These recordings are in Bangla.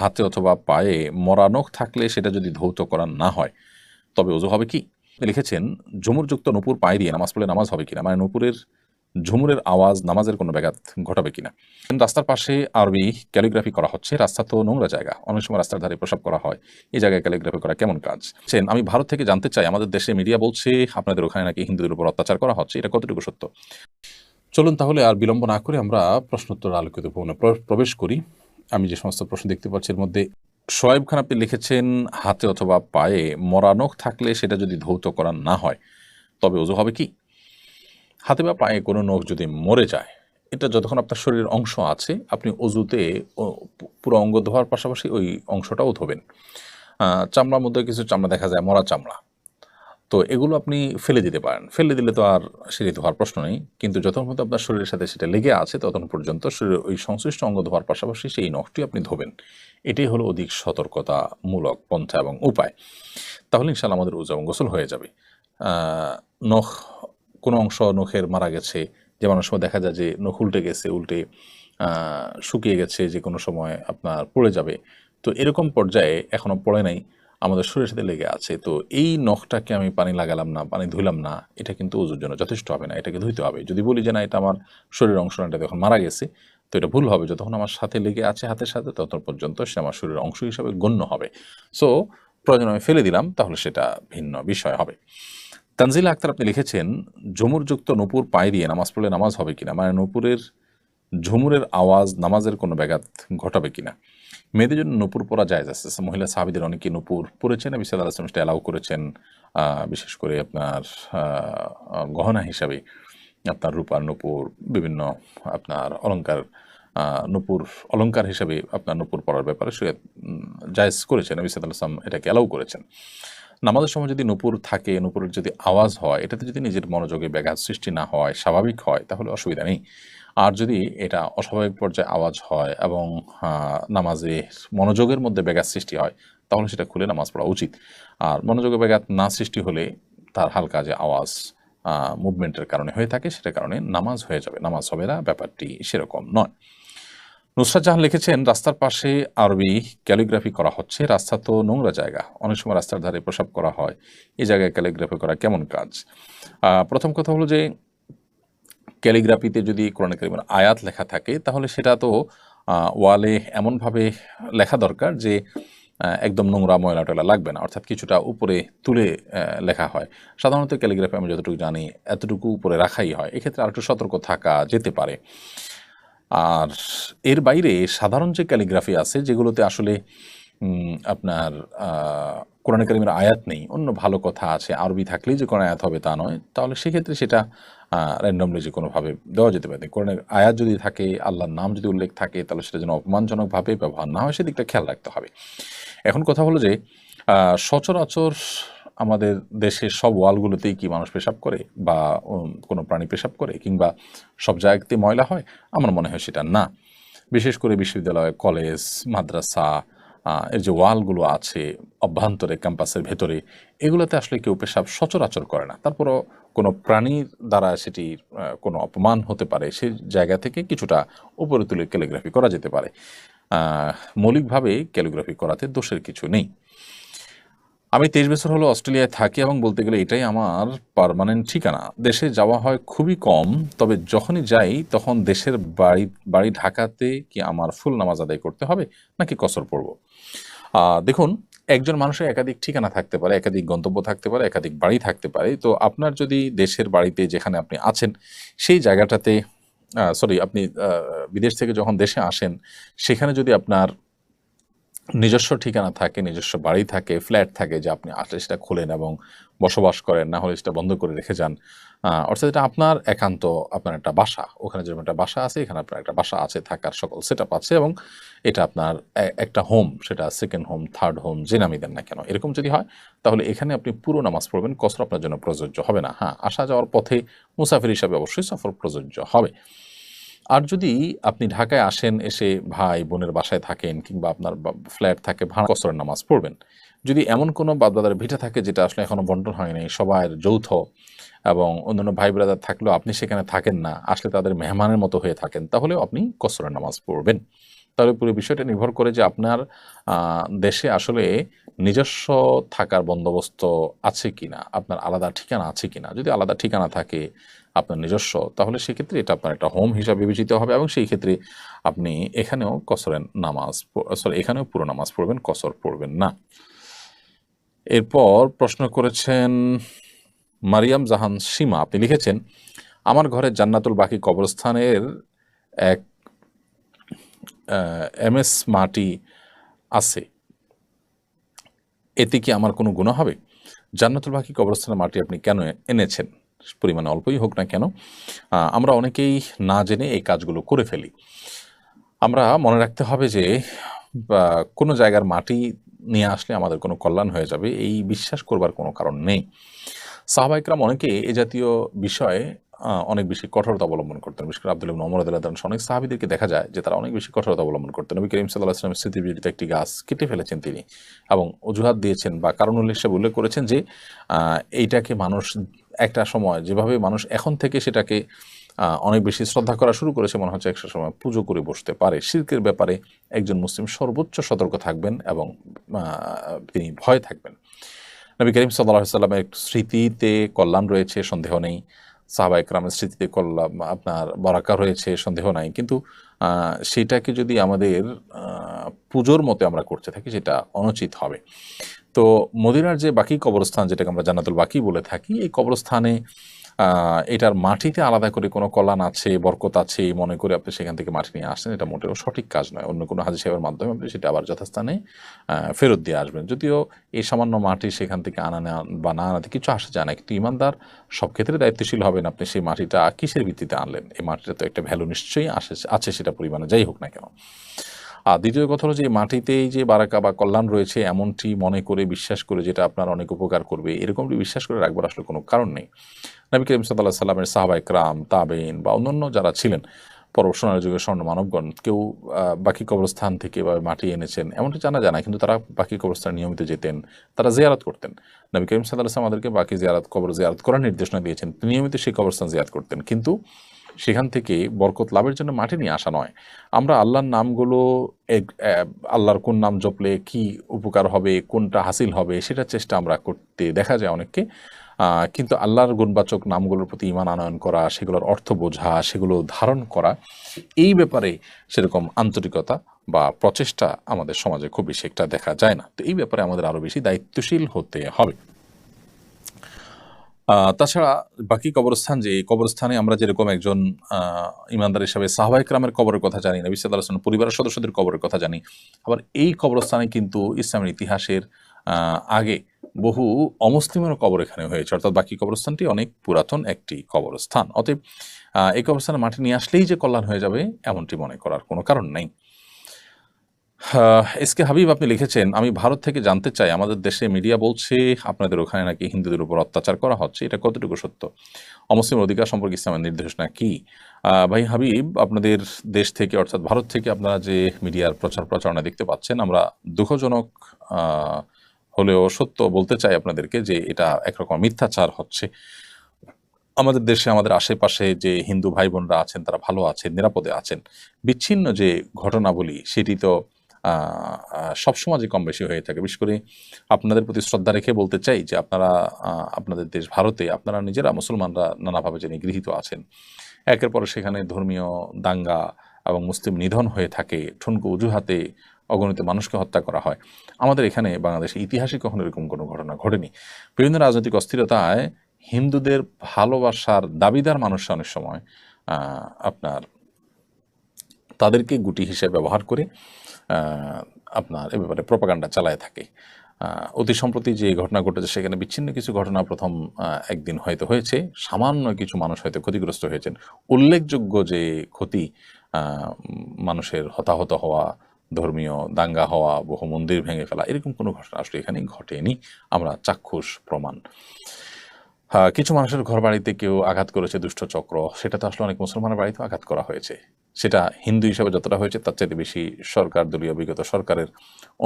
হাতে অথবা পায়ে মরা নখ থাকলে সেটা যদি ধৌত করা না হয় তবে ওযু হবে কি? লিখেছেন ঝুমুরযুক্ত নূপুর পায়ে দিয়ে নামাজ পড়লে নামাজ হবে কিনা, মানে নূপুরের ঝুমুরের আওয়াজ নামাজের কোনো ব্যাঘাত ঘটাবে কিনা। রাস্তার পাশে আরবি ক্যালিগ্রাফি করা হচ্ছে, রাস্তা তো নোংরা জায়গা, অনেক সময় রাস্তার ধারে প্রসাব করা হয়, এই জায়গায় ক্যালিগ্রাফি করা কেমন কাজ? আমি ভারত থেকে জানতে চাই, আমাদের দেশে মিডিয়া বলছে আপনাদের ওখানে নাকি হিন্দুদের উপর অত্যাচার করা হচ্ছে, এটা কতটুকু সত্য? চলুন তাহলে আর বিলম্ব না করে আমরা প্রশ্নোত্তর আলোকিত ভবনে প্রবেশ করি। আমি যে সমস্ত প্রশ্ন দেখতে পাচ্ছি এর মধ্যে শোয়েব খান আপনি লিখেছেন হাতে অথবা পায়ে মরা নখ থাকলে সেটা যদি ধৌত করা না হয় তবে ওযু হবে কি? হাতে বা পায়ে কোনো নখ যদি মরে যায়, এটা যতক্ষণ আপনার শরীরের অংশ আছে আপনি অজুতে পুরো অঙ্গ ধোয়ার পাশাপাশি ওই অংশটাও ধোবেন। চামড়ার মধ্যে কিছু চামড়া দেখা যায় মরা চামড়া, তো এগুলো আপনি ফেলে দিতে পারেন। ফেলে দিলে তো আর সেটি ধোয়ার প্রশ্ন নেই, কিন্তু যতক্ষণ পর্যন্ত আপনার শরীরের সাথে সেটা লেগে আছে ততক্ষণ পর্যন্ত শরীরের ওই সংশ্লিষ্ট অঙ্গ ধোয়ার পাশাপাশি সেই নখটি আপনি ধোবেন। এটাই হলো অধিক সতর্কতামূলক পন্থা এবং উপায়। তাহলে ইনশাআল্লাহ আমাদের ওযু এবং গোসল হয়ে যাবে। নখ কোনো অংশ নখের মারা গেছে, যেমন অনেক সময় দেখা যায় যে নখ উল্টে গেছে, উল্টে শুকিয়ে গেছে, যে কোনো সময় আপনার পড়ে যাবে। তো এরকম পর্যায়ে এখনো পড়ে নাই, আমাদের শরীরের সাথে লেগে আছে, তো এই নখটাকে আমি পানি লাগালাম না, পানি ধুইলাম না, এটা কিন্তু ওযুর জন্য যথেষ্ট হবে না, এটাকে ধুইতে হবে। যদি বলি যে না এটা আমার শরীরের অংশ না, এটা যখন মারা গেছে, তো এটা ভুল হবে। যতক্ষণ আমার সাথে লেগে আছে হাতের সাথে ততক্ষণ পর্যন্ত সে আমার শরীরের অংশ হিসাবে গণ্য হবে। সো প্রয়োজন আমি ফেলে দিলাম, তাহলে সেটা ভিন্ন বিষয় হবে। তানজিলা আক্তার আপনি লিখেছেন ঝুমুরযুক্ত নূপুর পায়ে দিয়ে নামাজ পড়লে নামাজ হবে কিনা, মানে নূপুরের ঝুমুরের আওয়াজ নামাজের কোনো ব্যাঘাত ঘটাবে কিনা। মেয়েদের জন্য নূপুর পরা জায়েজ আছে, মহিলা সাহাবীদের অনেকে নূপুর পরেছেন, নবী সাল্লাল্লাহু আলাইহি ওয়াসাল্লাম সেটা অ্যালাউ করেছেন। বিশেষ করে আপনার গহনা হিসাবে আপনার রূপার নূপুর, বিভিন্ন আপনার অলংকার, নূপুর অলংকার হিসাবে আপনার নূপুর পরার ব্যাপারে শরীয়ত জায়েজ করেছেন, নবী সাল্লাল্লাহু আলাইহি ওয়াসাল্লাম এটাকে অ্যালাউ করেছেন। নামাজের সময় যদি নূপুর থাকে, নূপুরের যদি আওয়াজ হয়, এটাতে যদি নিজের মনোযোগে ব্যাঘাত সৃষ্টি না হয়, স্বাভাবিক হয়, তাহলে অসুবিধা নেই। আর যদি এটা অস্বাভাবিক পর্যায়ে আওয়াজ হয় এবং নামাজে মনোযোগের মধ্যে ব্যাঘাত সৃষ্টি হয়, তাহলে সেটা খুলে নামাজ পড়া উচিত। আর মনোযোগে ব্যাঘাত না সৃষ্টি হলে তার হালকা যে আওয়াজ মুভমেন্টের কারণে হয়ে থাকে, সেটার কারণে নামাজ হয়ে যাবে, নামাজ হবে না, ব্যাপারটি সেরকম নয়। নুসরাত জাহান লিখেছেন রাস্তার পাশে আরবি ক্যালিগ্রাফি করা হচ্ছে, রাস্তা তো নোংরা জায়গা, অনেক সময় রাস্তার ধারে প্রসাব করা হয়, এই জায়গায় ক্যালিগ্রাফি করা কেমন কাজ? প্রথম কথা হলো যে ক্যালিগ্রাফিতে যদি কোরআন কারীমের আয়াত লেখা থাকে তাহলে সেটা তো ওয়ালে এমনভাবে লেখা দরকার যে একদম নোংরা ময়লা টয়লা লাগবে না, অর্থাৎ কিছুটা উপরে তুলে লেখা হয়। সাধারণত ক্যালিগ্রাফি আমি যতটুকু জানি এতটুকু উপরে রাখাই হয়, এক্ষেত্রে আরেকটু সতর্ক থাকা যেতে পারে। আর এর বাইরে সাধারণ যে ক্যালিগ্রাফি আছে যেগুলোতে আসলে আপনার কোরআন কারীমের আয়াত নেই, অন্য ভালো কথা আছে, আরবি থাকলেই যে কোন আয়াত হবে তা নয়, তাহলে সেক্ষেত্রে সেটা র্যান্ডমলি যে কোনোভাবে দেওয়া যেতে পারে। কোরআনের আয়াত যদি থাকে, আল্লাহর নাম যদি উল্লেখ থাকে, তাহলে সেটা যেন অপমানজনকভাবে ব্যবহার না হয়, সেদিকটা খেয়াল রাখতে হবে। এখন কথা হলো যে সচরাচর আমাদের দেশের সব ওয়ালগুলোতেই কি মানুষ পেশাব করে, বা কোনো প্রাণী পেশাব করে, কিংবা সব জায়গাতে ময়লা হয়? আমার মনে হয় সেটা না। বিশেষ করে বিশ্ববিদ্যালয়, কলেজ, মাদ্রাসা, এর যে ওয়ালগুলো আছে অভ্যন্তরে, ক্যাম্পাসের ভেতরে, এগুলোতে আসলে কেউ পেশাব সচরাচর করে না। তারপরও কোনো প্রাণীর দ্বারা সেটি কোনো অপমান হতে পারে, সেই জায়গা থেকে কিছুটা উপরে তুলে ক্যালিগ্রাফি করা যেতে পারে। মৌলিকভাবে ক্যালিগ্রাফি করাতে দোষের কিছু নেই। আমি 23 বছর হলো অস্ট্রেলিয়ায় থাকি এবং বলতে গেলে এটাই আমার পার্মানেন্ট ঠিকানা। দেশে যাওয়া হয় খুবই কম, তবে যখনই যাই তখন দেশের বাড়ি ঢাকাতে কি আমার ফুল নামাজ আদায় করতে হবে নাকি কসর পড়ব? দেখুন, একজন মানুষের একাধিক ঠিকানা থাকতে পারে, একাধিক গন্তব্য থাকতে পারে, একাধিক বাড়ি থাকতে পারে। তো আপনার যদি দেশের বাড়িতে যেখানে আপনি আছেন সেই জায়গাটাতে আপনি বিদেশ থেকে যখন দেশে আসেন সেখানে যদি আপনার নিজস্ব ঠিকানা থাকে, নিজস্ব বাড়ি থাকে, ফ্ল্যাট থাকে, যে আপনি আসলে সেটা খোলেন এবং বসবাস করেন, না হলে সেটা বন্ধ করে রেখে যান। অর্থাৎ এটা আপনার একান্ত, আপনার একটা বাসা। ওখানে যেরকম একটা বাসা আছে, এখানে আপনার একটা বাসা আছে, থাকার সকল সেটআপ আছে, এবং এটা আপনার একটা হোম, সেটা সেকেন্ড হোম, থার্ড হোম, যে নামই দেন না কেন। এরকম যদি হয় তাহলে এখানে আপনি পুরো নামাজ পড়বেন, কসর আপনার জন্য প্রযোজ্য হবে না। হ্যাঁ, আসা যাওয়ার পথে মুসাফির হিসাবে অবশ্যই সফর প্রযোজ্য হবে। আর যদি আপনি ঢাকায় আসেন, এসে ভাই বোনের বাসায় থাকেন, কিংবা আপনার ফ্ল্যাট থাকে ভাড়া, কসরের নামাজ পড়বেন। যদি এমন কোনো বাপদাদার ভিটা থাকে যেটা আসলে এখনো বন্টন হয়নি, সবার যৌথ, এবং অন্যান্য ভাই ব্রাদার থাকলেও আপনি সেখানে থাকেন না, আসলে তাদের মেহমানের মতো হয়ে থাকেন, তাহলেও আপনি কসরের নামাজ পড়বেন। তাহলে পুরো বিষয়টা নির্ভর করে যে আপনার দেশে আসলে নিজস্ব থাকার বন্দোবস্ত আছে কিনা, আপনার আলাদা ঠিকানা আছে কিনা। যদি আলাদা ঠিকানা থাকে আপনার নিজস্ব, তাহলে সেক্ষেত্রে এটা আপনার একটা হোম হিসাবে বিবেচিত হবে, এবং সেই ক্ষেত্রে আপনি এখানেও কসরের নামাজ এখানেও পুরো নামাজ পড়বেন, কসর পড়বেন না। এরপর প্রশ্ন করেছেন মারিয়াম জাহান সীমা, আপনি লিখেছেন, আমার ঘরে জান্নাতুল বাকি কবরস্থানের এক এমএস মাটি আছে, এতে কি আমার কোনো গুনাহ হবে? জান্নাতুল বাকি কবরস্থানের মাটি আপনি কেন এনেছেন, পরিমাণে অল্পই হোক না কেন? আমরা অনেকেই না জেনে এই কাজগুলো করে ফেলি। আমরা মনে রাখতে হবে যে কোনো জায়গার মাটি নিয়ে আসলে আমাদের কোনো কল্যাণ হয়ে যাবে, এই বিশ্বাস করবার কোনো কারণ নেই। সাহাবা ইকরাম অনেকে এ জাতীয় বিষয়ে অনেক বেশি কঠোরতা অবলম্বন করতেন। বিশেষ করে আব্দুল্লাহ ইবনে ওমর রাদিয়াল্লাহু আনহু অনেক সাহাবীদেরকে দেখা যায় যে তারা অনেক বেশি কঠোরতা অবলম্বন করতেন। নবী করিম সাল্লাল্লাহু আলাইহি ওয়াসাল্লামের স্মৃতিবিজড়িত একটি গাছ কেটে ফেলেছেন তিনি, এবং অজুহাত দিয়েছেন বা কারণুল হিসেবে উল্লেখ করেছেন যে এইটাকে মানুষ একটা সময় যেভাবে মানুষ এখন থেকে সেটাকে অনেক বেশি শ্রদ্ধা করা শুরু করেছে, মনে হচ্ছে একটা সময় পুজো করে বসতে পারে। শিরকের ব্যাপারে একজন মুসলিম সর্বোচ্চ সতর্ক থাকবেন এবং তিনি ভয় থাকবেন। নবী করিম সাল্লাল্লাহু আলাইহি ওয়াসাল্লামের স্মৃতিতে কল্যাণ রয়েছে, সন্দেহ নেই। সাহাবা ইকরামের স্মৃতিতে আপনার বরাকা রয়েছে, সন্দেহ নাই। কিন্তু সেটাকে যদি আমাদের পুজোর মতে আমরা করতে থাকি, সেটা অনুচিত হবে। তো মদিনার যে বাকি কবরস্থান, যেটাকে আমরা জান্নাতুল বাকি বলে থাকি, এই কবরস্থানে এটার মাটিতে আলাদা করে কোনো কল্যাণ আছে, বরকত আছে মনে করে আপনি সেখান থেকে মাটি নিয়ে আসেন, এটা মোটেও সঠিক কাজ নয়। অন্য কোনো হাজী সাহেবের মাধ্যমে আপনি সেটা আবার যথাস্থানে ফেরত দিয়ে আসবেন। যদিও এই সামান্য মাটি সেখান থেকে আনা বা না আনাতে কিছু আসে যায় না, কিন্তু ইমানদার সব ক্ষেত্রে দায়িত্বশীল হবেন। আপনি সেই মাটিটা কিসের ভিত্তিতে আনলেন? এই মাটিটা তো একটা ভ্যালু নিশ্চয়ই আছে, সেটা পরিমাণে যাই হোক না কেন। আর দ্বিতীয় কথা হলো যে মাটিতেই যে বারাকা বা কল্যাণ রয়েছে এমনটি মনে করে বিশ্বাস করে, যেটা আপনার অনেক উপকার করবে, এরকমটি বিশ্বাস করে রাখবার আসলে কোনো কারণ নেই। নবী করিম সাল্লাল্লাহু আলাইহি সাল্লামের সাহাবা ইকরাম, তাবেঈন বা অন্যান্য যারা ছিলেন পরবর্তী যুগের স্বর্ণ মানবগণ, কেউ বাকি কবরস্থান থেকে বা মাটি এনেছেন এমনটি জানা যায় না, কিন্তু তারা বাকি কবরস্থানে নিয়মিত যেতেন, তারা জিয়ারত করতেন। নবী করিম সাল্লাল্লাহু আলাইহি সাল্লাম আমাদেরকে বাকি কবর জিয়ারত করার নির্দেশনা দিয়েছেন, নিয়মিত সেই কবরস্থান জিয়ারত করতেন, কিন্তু সেখান থেকে বরকত লাভের জন্য মাটি নিয়ে আসা নয়। আমরা আল্লাহর নামগুলো আল্লাহর কোন নাম জপলে কি উপকার হবে, কোনটা হাসিল হবে, সেটার চেষ্টা আমরা করতে দেখা যায় অনেককে। কিন্তু আল্লাহর গুণবাচক নামগুলোর প্রতি ঈমান আনয়ন করা, সেগুলোর অর্থ বোঝা, সেগুলো ধারণ করা, এই ব্যাপারে সেরকম আন্তরিকতা বা প্রচেষ্টা আমাদের সমাজে খুব বেশি একটা দেখা যায় না। তো এই ব্যাপারে আমাদের আরও বেশি দায়িত্বশীল হতে হবে। তাছাড়া বাকি কবরস্থান, যে কবরস্থানে আমরা যেরকম একজন ইমানদার হিসাবে সাহাবা ইকরামের কবরের কথা জানি, নবী সাল্লাল্লাহু আলাইহি ওয়াসাল্লাম পরিবারের সদস্যদের কবরের কথা জানি, আবার এই কবরস্থানে কিন্তু ইসলামের ইতিহাসের আগে বহু অমুসলিমের কবর এখানে হয়েছে, অর্থাৎ বাকি কবরস্থানটি অনেক পুরাতন একটি কবরস্থান। অতএব এই কবরস্থানে মাটি নিয়ে আসলেই যে কল্যাণ হয়ে যাবে এমনটি মনে করার কোনো কারণ নেই। এসকে হাবিব, আপনি লিখেছেন, আমি ভারত থেকে জানতে চাই, আমাদের দেশে মিডিয়া বলছে আপনাদের ওখানে নাকি হিন্দুদের উপর অত্যাচার করা হচ্ছে, এটা কতটুকু সত্য? অমুসলিম অধিকার সম্পর্কে ইসলামের নির্দেশনা কি? ভাই হাবিব, আপনাদের দেশ থেকে অর্থাৎ ভারত থেকে আপনারা যে মিডিয়ার প্রচারণা দেখতে পাচ্ছেন, আমরা দুঃখজনক হলেও সত্য বলতে চাই আপনাদেরকে যে এটা একরকম মিথ্যাচার হচ্ছে। আমাদের দেশে, আমাদের আশেপাশে যে হিন্দু ভাই বোনরা আছেন তারা ভালো আছেন, নিরাপদে আছেন। বিচ্ছিন্ন যে ঘটনাবলী সেটি তো সব সমাজে কম বেশি হয়ে থাকে। বিশেষ করে আপনাদের প্রতি শ্রদ্ধা রেখে বলতে চাই যে আপনারা আপনাদের দেশ ভারতে আপনারা নিজেরা মুসলমানরা নানাভাবে যে নিগৃহীত আছেন, একের পর সেখানে ধর্মীয় দাঙ্গা এবং মুসলিম নিধন হয়ে থাকে, ঠুনকো অজুহাতে অগণিত মানুষকে হত্যা করা হয়। আমাদের এখানে বাংলাদেশে ইতিহাসে কখনো এরকম কোনো ঘটনা ঘটেনি। বিভিন্ন রাজনৈতিক অস্থিরতায় হিন্দুদের ভালোবাসার দাবিদার মানুষরা অনেক সময় আপনার তাদেরকে গুটি হিসেবে ব্যবহার করে আপনার এ ব্যাপারে প্রপাগান্ডা চালায় থাকে। অতি সম্প্রতি যে ঘটনা ঘটেছে সেখানে বিচ্ছিন্ন কিছু ঘটনা প্রথম একদিন হয়তো হয়েছে, সামান্য কিছু মানুষ হয়তো ক্ষতিগ্রস্ত হয়েছেন। উল্লেখযোগ্য যে ক্ষতি, মানুষের হতাহত হওয়া, ধর্মীয় দাঙ্গা হওয়া, বহু মন্দির ভেঙে ফেলা, এরকম কোনো ঘটনা আসলে এখানে ঘটেনি, আমরা চাক্ষুষ প্রমাণ। কিছু মানুষের ঘর বাড়িতে কেউ আঘাত করেছে দুষ্ট চক্র, সেটা তো আসলে অনেক মুসলমানের বাড়িতেও আঘাত করা হয়েছে। সেটা হিন্দু হিসাবে যতটা হয়েছে তার চাইতে বেশি সরকার দলীয় বিগত সরকারের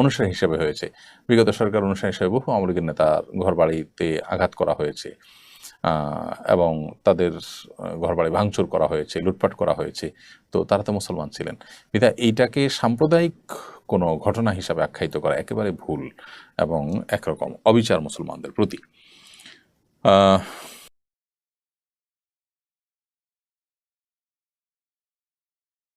অনুসারী হিসেবে হয়েছে। বিগত সরকার অনুসারী হিসেবে বহু আওয়ামী লীগের নেতার ঘর বাড়িতে আঘাত করা হয়েছে। এবং তাদের ঘরবাড়ি ভাঙচুর করা হয়েছে, লুটপাট করা হয়েছে, তো তারা তো মুসলমান ছিলেন। বিধায় এইটাকে সাম্প্রদায়িক কোনো ঘটনা হিসাবে আখ্যায়িত করা একেবারে ভুল এবং একরকম অবিচার মুসলমানদের প্রতি।